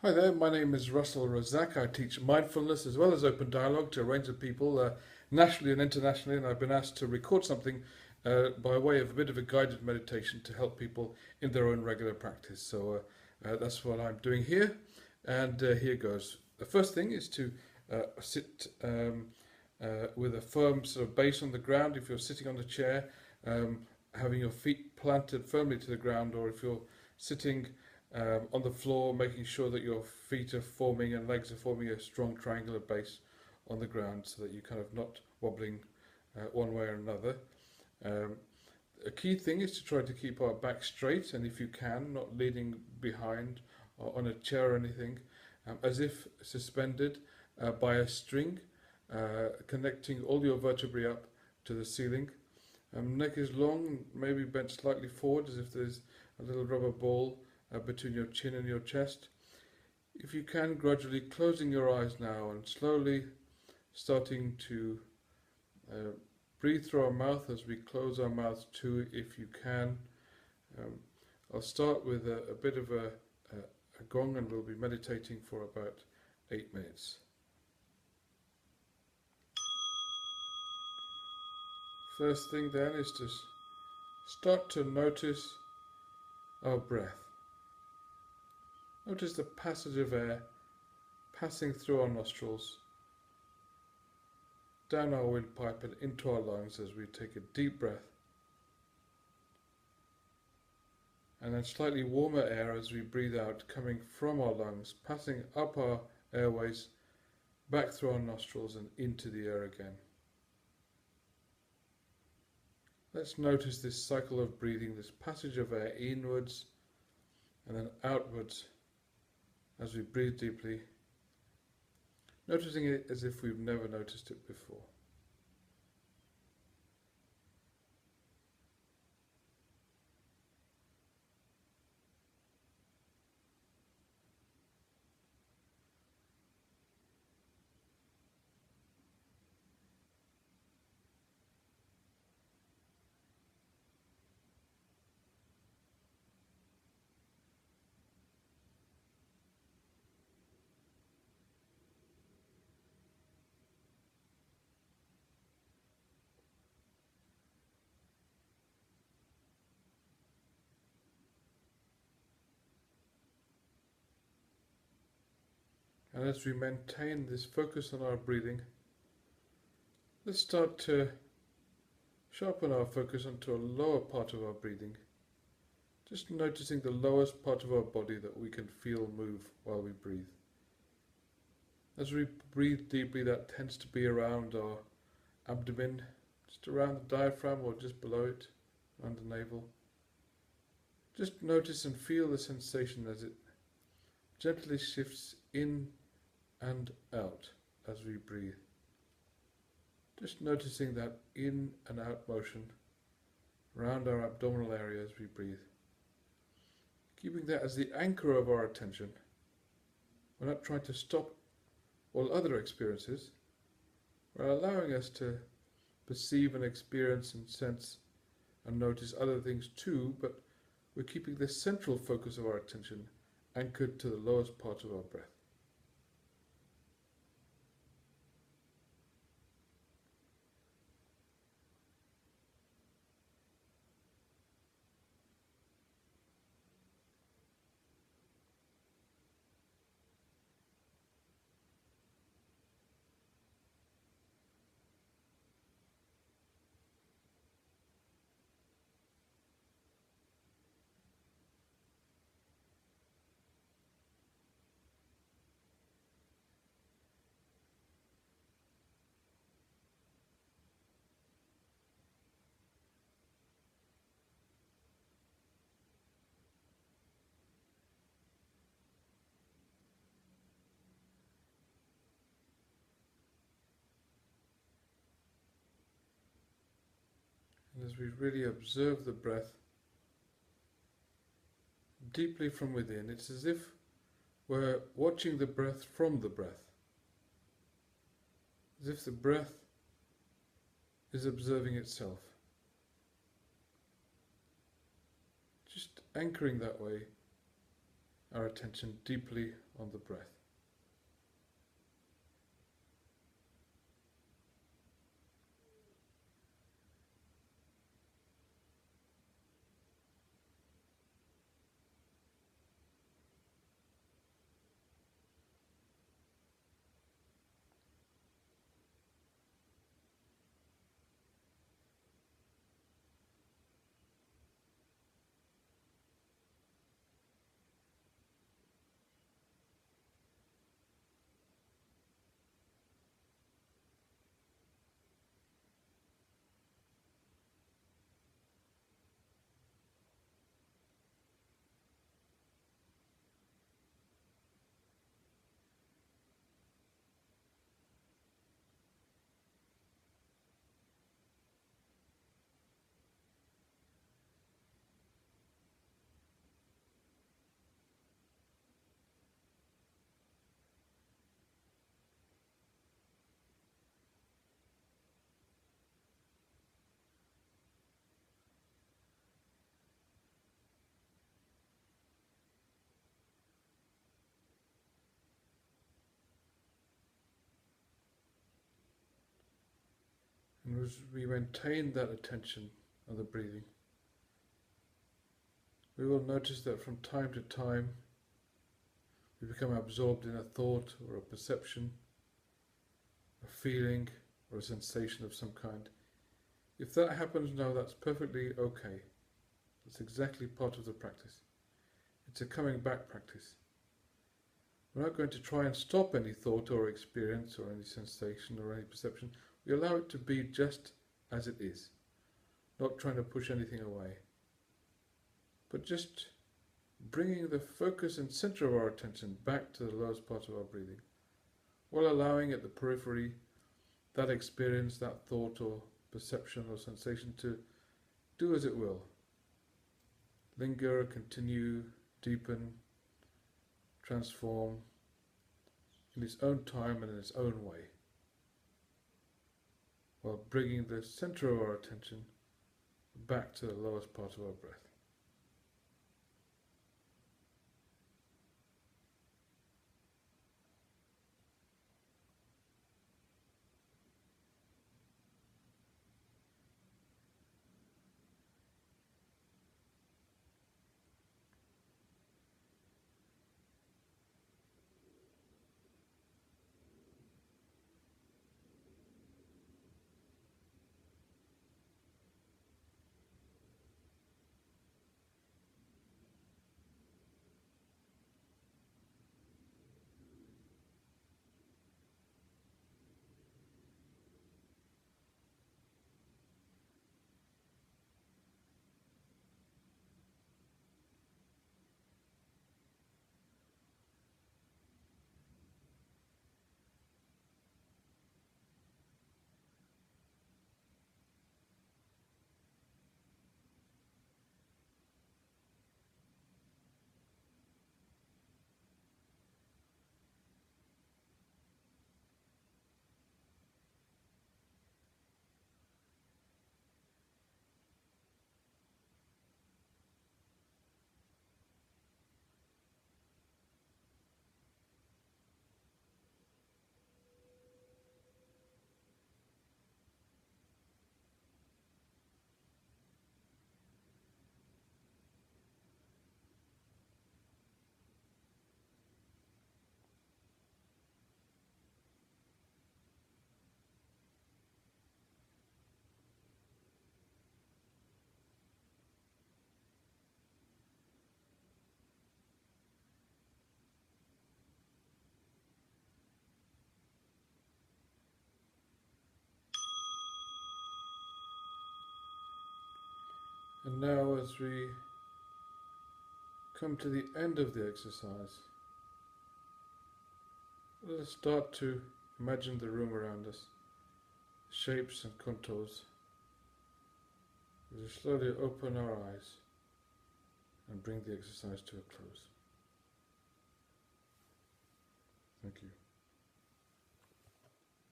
Hi there, my name is Russell Razzaque. I teach mindfulness as well as open dialogue to a range of people nationally and internationally, and I've been asked to record something by way of a bit of a guided meditation to help people in their own regular practice. So that's what I'm doing here, and here goes. The first thing is to sit with a firm sort of base on the ground. If you're sitting on the chair, having your feet planted firmly to the ground, or if you're sitting on the floor, making sure that your feet are forming and legs are forming a strong triangular base on the ground so that you're kind of not wobbling one way or another. Um, a key thing is to try to keep our back straight, and if you can, not leaning behind or on a chair or anything, as if suspended by a string, connecting all your vertebrae up to the ceiling. Neck is long, maybe bent slightly forward as if there's a little rubber ball between your chin and your chest. If you can, gradually closing your eyes now and slowly starting to uh, breathe through our mouth as we close our mouth too, if you can. Um, I'll start with a bit of a gong, and we'll be meditating for about 8 minutes. First thing then is to start to notice our breath. Notice the passage of air passing through our nostrils, down our windpipe and into our lungs as we take a deep breath, and then slightly warmer air as we breathe out, coming from our lungs, passing up our airways, back through our nostrils and into the air again. Let's notice this cycle of breathing, this passage of air inwards and then outwards as we breathe deeply, noticing it as if we've never noticed it before. And as we maintain this focus on our breathing, let's start to sharpen our focus onto a lower part of our breathing, just noticing the lowest part of our body that we can feel move while we breathe. As we breathe deeply, that tends to be around our abdomen, just around the diaphragm or just below it, around the navel. Just notice and feel the sensation as it gently shifts in and out as we breathe. Just noticing that in and out motion around our abdominal area as we breathe. Keeping that as the anchor of our attention. We're not trying to stop all other experiences. We're allowing us to perceive and experience and sense and notice other things too, but we're keeping the central focus of our attention anchored to the lowest part of our breath. And as we really observe the breath deeply from within, it's as if we're watching the breath from the breath. As if the breath is observing itself. Just anchoring that way, our attention deeply on the breath. And as we maintain that attention on the breathing, we will notice that from time to time we become absorbed in a thought or a perception, a feeling or a sensation of some kind. If that happens now, that's perfectly okay. That's exactly part of the practice. It's a coming back practice. We're not going to try and stop any thought or experience or any sensation or any perception. We allow it to be just as it is, not trying to push anything away, but just bringing the focus and center of our attention back to the lowest part of our breathing, while allowing at the periphery that experience, that thought or perception or sensation to do as it will. Linger, continue, deepen, transform in its own time and in its own way, while bringing the center of our attention back to the lowest part of our breath. And now, as we come to the end of the exercise, let us start to imagine the room around us, shapes and contours. We slowly open our eyes and bring the exercise to a close. Thank you.